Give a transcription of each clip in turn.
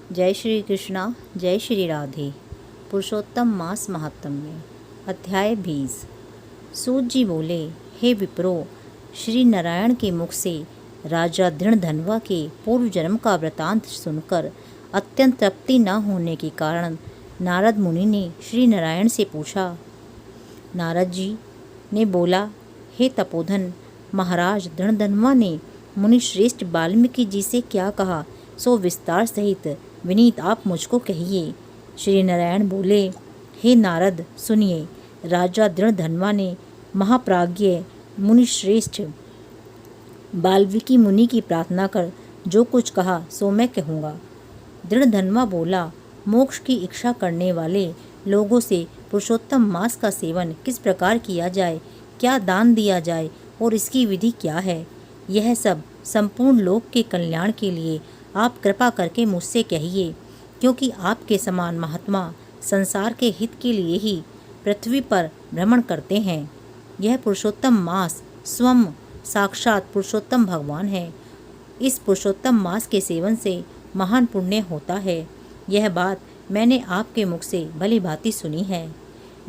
जय श्री कृष्णा, जय श्री राधे। पुरुषोत्तम मास महात्म्य, अध्याय 20। सूत जी बोले, हे विप्रो, श्री नारायण के मुख से राजा दृणधन्वा के पूर्व जन्म का वृतांत सुनकर अत्यंत तृप्ति न होने के कारण नारद मुनि ने श्री नारायण से पूछा। नारद जी ने बोला, हे तपोधन, महाराज दृणधन्वा ने मुनि श्रेष्ठ वाल्मीकि जी से क्या कहा सो विस्तार सहित विनीत आप मुझको कहिए। श्री नारायण बोले, हे नारद, सुनिए। राजा दृणधन्वा ने महाप्राज्ञ मुनि श्रेष्ठ वाल्मीकि मुनि की प्रार्थना कर जो कुछ कहा सो मैं कहूँगा। दृणधन्वा बोला, मोक्ष की इच्छा करने वाले लोगों से पुरुषोत्तम मास का सेवन किस प्रकार किया जाए, क्या दान दिया जाए और इसकी विधि क्या है, यह सब संपूर्ण लोक के कल्याण के लिए आप कृपा करके मुझसे कहिए, क्योंकि आपके समान महात्मा संसार के हित के लिए ही पृथ्वी पर भ्रमण करते हैं। यह पुरुषोत्तम मास स्वयं साक्षात पुरुषोत्तम भगवान है। इस पुरुषोत्तम मास के सेवन से महान पुण्य होता है। यह बात मैंने आपके मुख से भली भांति सुनी है।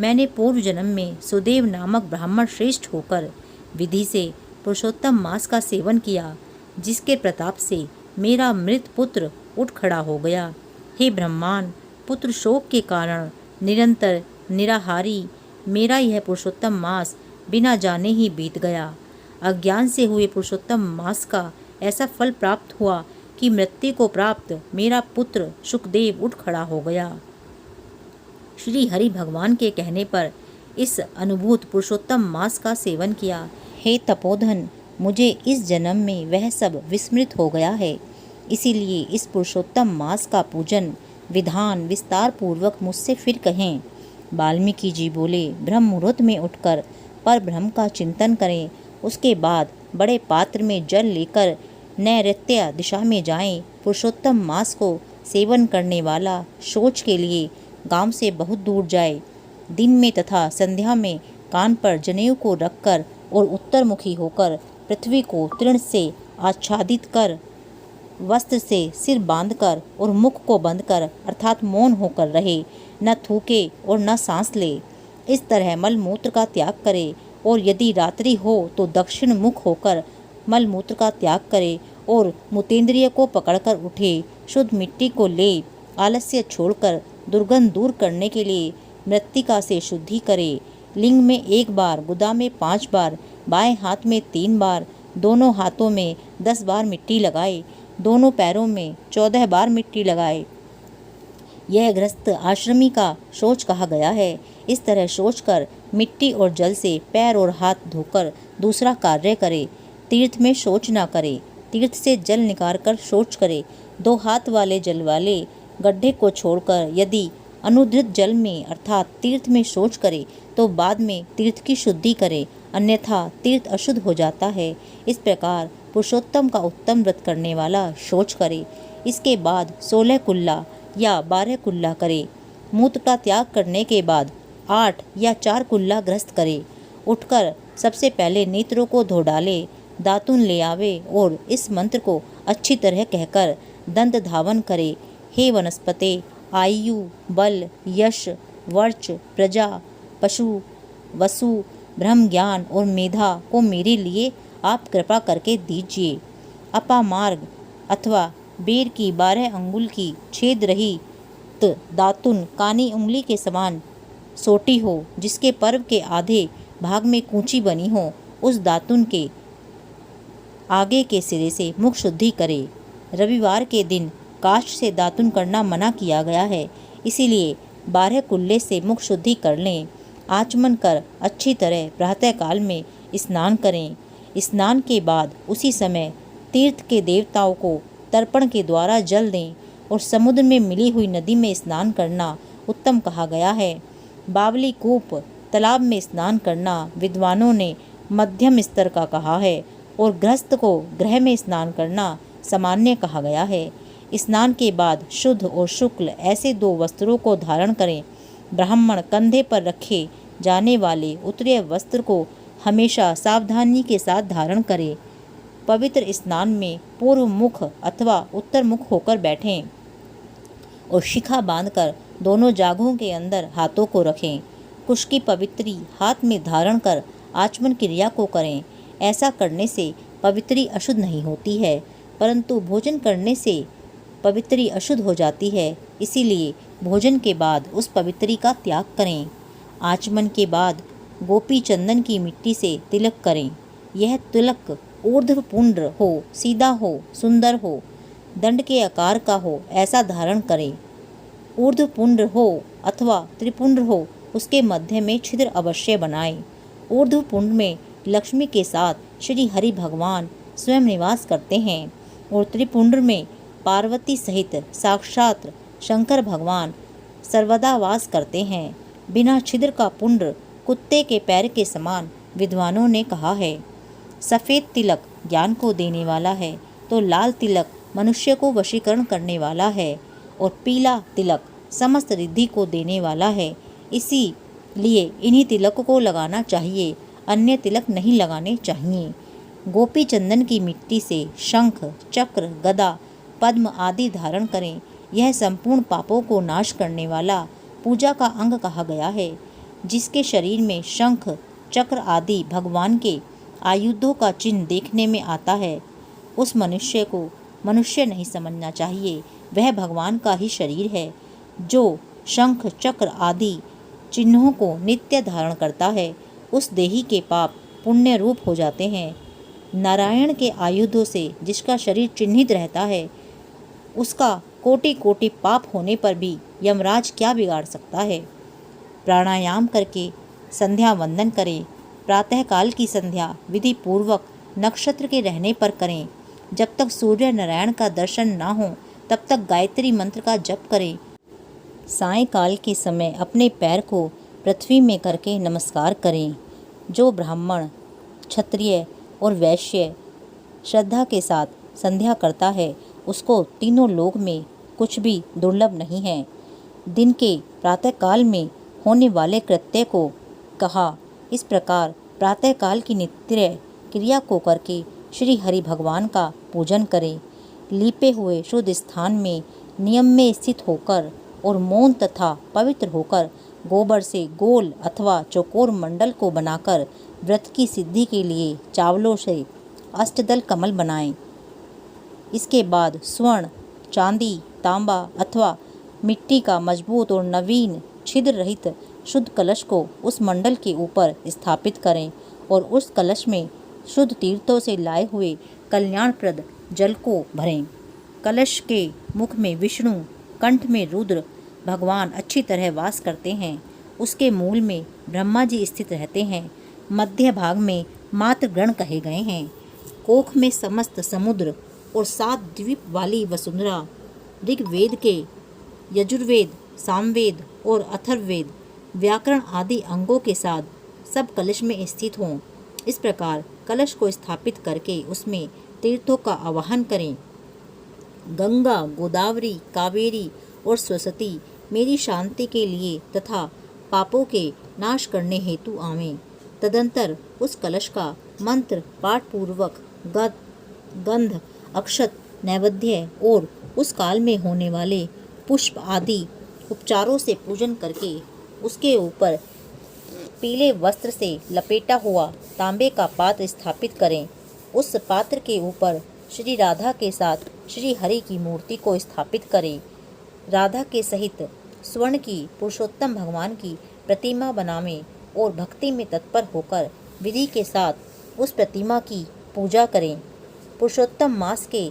मैंने पूर्व जन्म में सुदेव नामक ब्राह्मण श्रेष्ठ होकर विधि से पुरुषोत्तम मास का सेवन किया, जिसके प्रताप से मेरा मृत पुत्र उठ खड़ा हो गया। हे ब्रह्मांड, पुत्र शोक के कारण निरंतर निराहारी मेरा यह पुरुषोत्तम मास बिना जाने ही बीत गया। अज्ञान से हुए पुरुषोत्तम मास का ऐसा फल प्राप्त हुआ कि मृत्यु को प्राप्त मेरा पुत्र शुकदेव उठ खड़ा हो गया। श्री हरि भगवान के कहने पर इस अनुभूत पुरुषोत्तम मास का सेवन किया। हे तपोधन, मुझे इस जन्म में वह सब विस्मृत हो गया है, इसीलिए इस पुरुषोत्तम मास का पूजन विधान विस्तार पूर्वक मुझसे फिर कहें। वाल्मीकि जी बोले, ब्रह्म मुहूर्त में उठकर पर ब्रह्म का चिंतन करें, उसके बाद बड़े पात्र में जल लेकर नैऋत्य दिशा में जाएं। पुरुषोत्तम मास को सेवन करने वाला शौच के लिए गांव से बहुत दूर जाए। दिन में तथा संध्या में कान पर जनेऊ को रखकर और उत्तरमुखी होकर पृथ्वी को तृण से आच्छादित कर वस्त्र से सिर बांधकर और मुख को बंद कर अर्थात मौन होकर रहे, न थूके और न सांस ले। इस तरह मलमूत्र का त्याग करे और यदि रात्रि हो तो दक्षिण मुख होकर मलमूत्र का त्याग करे और मूत्रेंद्रिय को पकड़कर उठे। शुद्ध मिट्टी को ले आलस्य छोड़कर दुर्गंध दूर करने के लिए मृत्तिका से शुद्धि करे। लिंग में 1 बार, गुदा में 5 बार, बाएं हाथ में 3 बार, दोनों हाथों में 10 बार मिट्टी लगाए, दोनों पैरों में 14 बार मिट्टी लगाए। यह गृहस्थ आश्रमी का शौच कहा गया है। इस तरह शौच कर मिट्टी और जल से पैर और हाथ धोकर दूसरा कार्य करे। तीर्थ में शौच न करे, तीर्थ से जल निकाल कर शौच करे। 2 हाथ वाले जल वाले गड्ढे को छोड़कर यदि अनुधृत जल में अर्थात तीर्थ में शौच करे तो बाद में तीर्थ की शुद्धि करे, अन्यथा तीर्थ अशुद्ध हो जाता है। इस प्रकार पुरुषोत्तम का उत्तम व्रत करने वाला शौच करे। इसके बाद 16 कुल्ला या 12 कुल्ला करे। मूत्र का त्याग करने के बाद 8 या 4 कुल्ला गृहस्थ करे। उठकर सबसे पहले नेत्रों को धो डाले, दातुन ले आवे और इस मंत्र को अच्छी तरह कहकर दंत धावन करे। हे वनस्पते, आयु, बल, यश, वर्च, प्रजा, पशु, वसु, ब्रह्म ज्ञान और मेधा को मेरे लिए आप कृपा करके दीजिए। अपामार्ग अथवा बेर की 12 अंगुल की छेद रहित दातुन कानी उंगली के समान सोटी हो, जिसके पर्व के आधे भाग में कूंची बनी हो, उस दातुन के आगे के सिरे से मुख शुद्धि करे। रविवार के दिन काष्ठ से दातुन करना मना किया गया है, इसीलिए 12 कुल्ले से मुख शुद्धि कर लें। आचमन कर अच्छी तरह प्रातःकाल में स्नान करें। स्नान के बाद उसी समय तीर्थ के देवताओं को तर्पण के द्वारा जल दें और समुद्र में मिली हुई नदी में स्नान करना उत्तम कहा गया है। बावली कूप तालाब में स्नान करना विद्वानों ने मध्यम स्तर का कहा है और गृहस्थ को गृह में स्नान करना सामान्य कहा गया है। स्नान के बाद शुद्ध और शुक्ल ऐसे 2 वस्त्रों को धारण करें। ब्राह्मण कंधे पर रखे जाने वाले उत्तरीय वस्त्र को हमेशा सावधानी के साथ धारण करे। पवित्र स्नान में पूर्व मुख अथवा उत्तर मुख होकर बैठें। और शिखा बांधकर दोनों जांघों के अंदर हाथों को रखें। कुश की पवित्री हाथ में धारण कर आचमन क्रिया को करें। ऐसा करने से पवित्री अशुद्ध नहीं होती है, परंतु भोजन करने से पवित्री अशुद्ध हो जाती है। इसीलिए भोजन के बाद उस पवित्री का त्याग करें। आचमन के बाद गोपी चंदन की मिट्टी से तिलक करें। यह तिलक ऊर्ध्वपुंड्र हो, सीधा हो, सुंदर हो, दंड के आकार का हो, ऐसा धारण करें। ऊर्ध्वपुंड्र हो अथवा त्रिपुंड्र हो, उसके मध्य में छिद्र अवश्य बनाएं। ऊर्ध्वपुंड में लक्ष्मी के साथ श्री हरि भगवान स्वयं निवास करते हैं और त्रिपुंड में पार्वती सहित साक्षात शंकर भगवान सर्वदा वास करते हैं। बिना छिद्र का पुंड कुत्ते के पैर के समान विद्वानों ने कहा है। सफ़ेद तिलक ज्ञान को देने वाला है, तो लाल तिलक मनुष्य को वशीकरण करने वाला है और पीला तिलक समस्त रिद्धि को देने वाला है। इसीलिए इन्हीं तिलक को लगाना चाहिए, अन्य तिलक नहीं लगाने चाहिए। गोपी चंदन की मिट्टी से शंख, चक्र, गदा, पद्म आदि धारण करें। यह संपूर्ण पापों को नाश करने वाला पूजा का अंग कहा गया है। जिसके शरीर में शंख, चक्र आदि भगवान के आयुधों का चिन्ह देखने में आता है, उस मनुष्य को मनुष्य नहीं समझना चाहिए, वह भगवान का ही शरीर है। जो शंख, चक्र आदि चिन्हों को नित्य धारण करता है, उस देही के पाप पुण्य रूप हो जाते हैं। नारायण के आयुधों से जिसका शरीर चिन्हित रहता है, उसका कोटि कोटि पाप होने पर भी यमराज क्या बिगाड़ सकता है। प्राणायाम करके संध्या वंदन करें। प्रातःकाल की संध्या विधि पूर्वक नक्षत्र के रहने पर करें। जब तक सूर्य नारायण का दर्शन ना हो तब तक गायत्री मंत्र का जप करें। सायंकाल के समय अपने पैर को पृथ्वी में करके नमस्कार करें। जो ब्राह्मण, क्षत्रिय और वैश्य श्रद्धा के साथ संध्या करता है, उसको तीनों लोक में कुछ भी दुर्लभ नहीं है। दिन के प्रातःकाल में होने वाले कृत्य को कहा। इस प्रकार प्रातःकाल की नित्य क्रिया को करके श्री हरि भगवान का पूजन करें। लीपे हुए शुद्ध स्थान में नियम में स्थित होकर और मौन तथा पवित्र होकर गोबर से गोल अथवा चौकोर मंडल को बनाकर व्रत की सिद्धि के लिए चावलों से अष्टदल कमल बनाएं। इसके बाद स्वर्ण, चांदी, तांबा अथवा मिट्टी का मजबूत और नवीन छिद्र रहित शुद्ध कलश को उस मंडल के ऊपर स्थापित करें और उस कलश में शुद्ध तीर्थों से लाए हुए कल्याणप्रद जल को भरें। कलश के मुख में विष्णु, कंठ में रुद्र भगवान अच्छी तरह वास करते हैं। उसके मूल में ब्रह्मा जी स्थित रहते हैं। मध्य भाग में मातृगण कहे गए हैं। कोख में समस्त समुद्र और 7 द्वीप वाली वसुंधरा ऋग्वेद के यजुर्वेद, सामवेद और अथर्ववेद व्याकरण आदि अंगों के साथ सब कलश में स्थित हों। इस प्रकार कलश को स्थापित करके उसमें तीर्थों का आवाहन करें। गंगा, गोदावरी, कावेरी और सरस्वती मेरी शांति के लिए तथा पापों के नाश करने हेतु आवें। तदंतर उस कलश का मंत्र पाठ पूर्वक गंध, अक्षत, नैवेद्य और उस काल में होने वाले पुष्प आदि उपचारों से पूजन करके उसके ऊपर पीले वस्त्र से लपेटा हुआ तांबे का पात्र स्थापित करें। उस पात्र के ऊपर श्री राधा के साथ श्री हरि की मूर्ति को स्थापित करें। राधा के सहित स्वर्ण की पुरुषोत्तम भगवान की प्रतिमा बनावें और भक्ति में तत्पर होकर विधि के साथ उस प्रतिमा की पूजा करें। पुरुषोत्तम मास के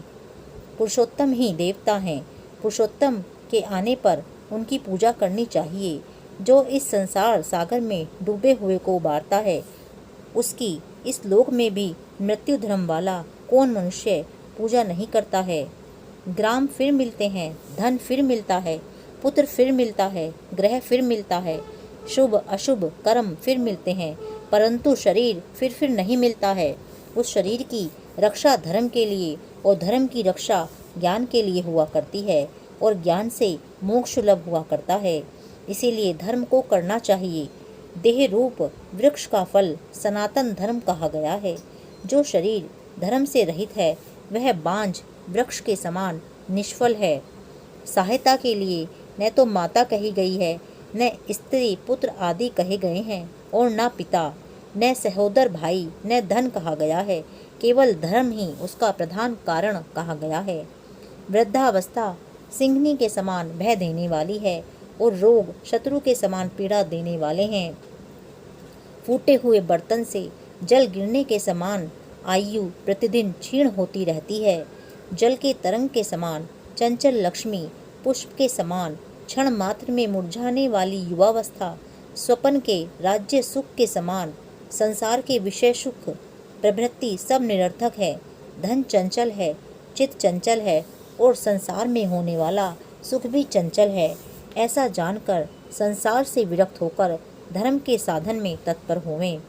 पुरुषोत्तम ही देवता हैं। पुरुषोत्तम के आने पर उनकी पूजा करनी चाहिए। जो इस संसार सागर में डूबे हुए को उबारता है, उसकी इस लोक में भी मृत्यु धर्म वाला कौन मनुष्य पूजा नहीं करता है। ग्राम फिर मिलते हैं, धन फिर मिलता है, पुत्र फिर मिलता है, ग्रह फिर मिलता है, शुभ अशुभ कर्म फिर मिलते हैं, परंतु शरीर फिर नहीं मिलता है। उस शरीर की रक्षा धर्म के लिए और धर्म की रक्षा ज्ञान के लिए हुआ करती है और ज्ञान से मोक्ष सुलभ हुआ करता है। इसीलिए धर्म को करना चाहिए। देह रूप वृक्ष का फल सनातन धर्म कहा गया है। जो शरीर धर्म से रहित है वह बांझ वृक्ष के समान निष्फल है। सहायता के लिए न तो माता कही गई है, न स्त्री पुत्र आदि कहे गए हैं, और न पिता, न सहोदर भाई, न धन कहा गया है। केवल धर्म ही उसका प्रधान कारण कहा गया है। वृद्धावस्था सिंहनी के समान भय देने वाली है और रोग शत्रु के समान पीड़ा देने वाले हैं। फूटे हुए बर्तन से जल गिरने के समान आयु प्रतिदिन क्षीण होती रहती है। जल के तरंग के समान चंचल लक्ष्मी, पुष्प के समान क्षण मात्र में मुरझाने वाली युवावस्था, स्वप्न के राज्य सुख के समान संसार के विषय सुख प्रवृत्ति सब निरर्थक है। धन चंचल है, चित्त चंचल है और संसार में होने वाला सुख भी चंचल है। ऐसा जानकर संसार से विरक्त होकर धर्म के साधन में तत्पर होवें।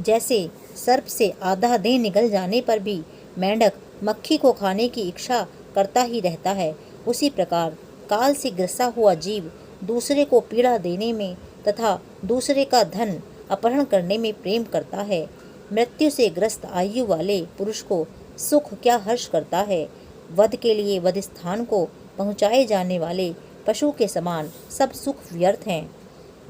जैसे सर्प से आधा देह निगल जाने पर भी मेंढक मक्खी को खाने की इच्छा करता ही रहता है, उसी प्रकार काल से ग्रसा हुआ जीव दूसरे को पीड़ा देने में तथा दूसरे का धन अपहरण करने में प्रेम करता है। मृत्यु से ग्रस्त आयु वाले पुरुष को सुख क्या हर्ष करता है। वध के लिए वध स्थान को पहुँचाए जाने वाले पशु के समान सब सुख व्यर्थ हैं।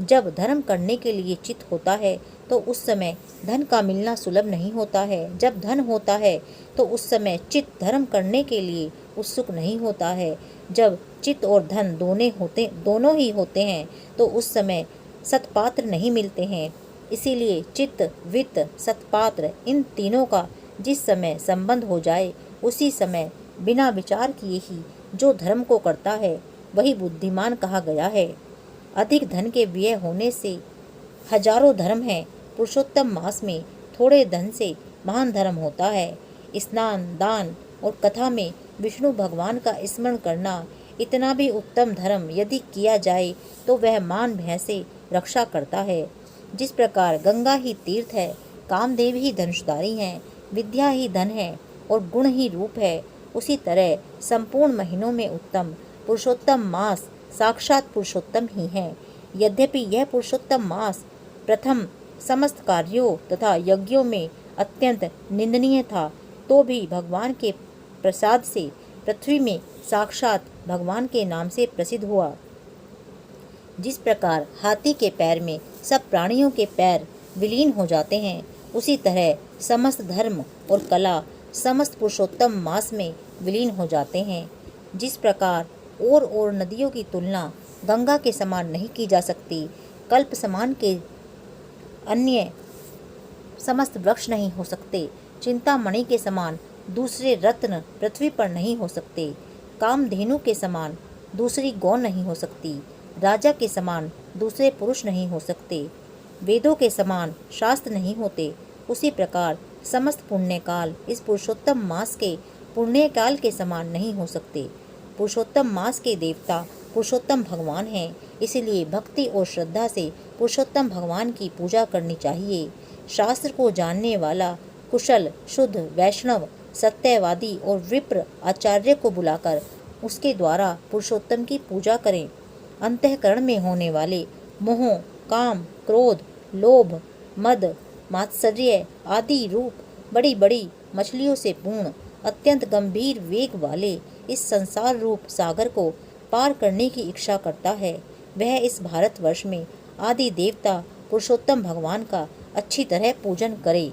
जब धर्म करने के लिए चित होता है तो उस समय धन का मिलना सुलभ नहीं होता है। जब धन होता है तो उस समय चित धर्म करने के लिए उत्सुक नहीं होता है। जब चित और धन दोनों ही होते हैं तो उस समय सत्पात्र नहीं मिलते हैं। इसीलिए चित्त, वित्त, सत्पात्र इन तीनों का जिस समय संबंध हो जाए उसी समय बिना विचार किए ही जो धर्म को करता है वही बुद्धिमान कहा गया है। अधिक धन के व्यय होने से हजारों धर्म हैं। पुरुषोत्तम मास में थोड़े धन से महान धर्म होता है। स्नान, दान और कथा में विष्णु भगवान का स्मरण करना इतना भी उत्तम धर्म यदि किया जाए तो वह मान भय से रक्षा करता है। जिस प्रकार गंगा ही तीर्थ है, कामदेव ही धनुषधारी हैं, विद्या ही धन है और गुण ही रूप है, उसी तरह संपूर्ण महीनों में उत्तम पुरुषोत्तम मास साक्षात पुरुषोत्तम ही है। यद्यपि यह पुरुषोत्तम मास प्रथम समस्त कार्यों तथा यज्ञों में अत्यंत निंदनीय था, तो भी भगवान के प्रसाद से पृथ्वी में साक्षात भगवान के नाम से प्रसिद्ध हुआ। जिस प्रकार हाथी के पैर में सब प्राणियों के पैर विलीन हो जाते हैं, उसी तरह समस्त धर्म और कला समस्त पुरुषोत्तम मास में विलीन हो जाते हैं। जिस प्रकार और नदियों की तुलना गंगा के समान नहीं की जा सकती, कल्प समान के अन्य समस्त वृक्ष नहीं हो सकते, चिंतामणि के समान दूसरे रत्न पृथ्वी पर नहीं हो सकते, कामधेनु के समान दूसरी गौ नहीं हो सकती, राजा के समान दूसरे पुरुष नहीं हो सकते, वेदों के समान शास्त्र नहीं होते, उसी प्रकार समस्त पुण्यकाल इस पुरुषोत्तम मास के पुण्यकाल के समान नहीं हो सकते। पुरुषोत्तम मास के देवता पुरुषोत्तम भगवान हैं, इसलिए भक्ति और श्रद्धा से पुरुषोत्तम भगवान की पूजा करनी चाहिए। शास्त्र को जानने वाला कुशल शुद्ध वैष्णव सत्यवादी और विप्र आचार्य को बुलाकर उसके द्वारा पुरुषोत्तम की पूजा करें। अंतःकरण में होने वाले मोह, काम, क्रोध, लोभ, मद, मात्सर्य आदि रूप बड़ी बड़ी मछलियों से पूर्ण अत्यंत गंभीर वेग वाले इस संसार रूप सागर को पार करने की इच्छा करता है, वह इस भारतवर्ष में आदि देवता पुरुषोत्तम भगवान का अच्छी तरह पूजन करे।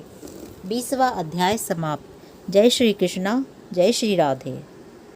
20वां अध्याय समाप्त। जय श्री कृष्णा, जय श्री राधे।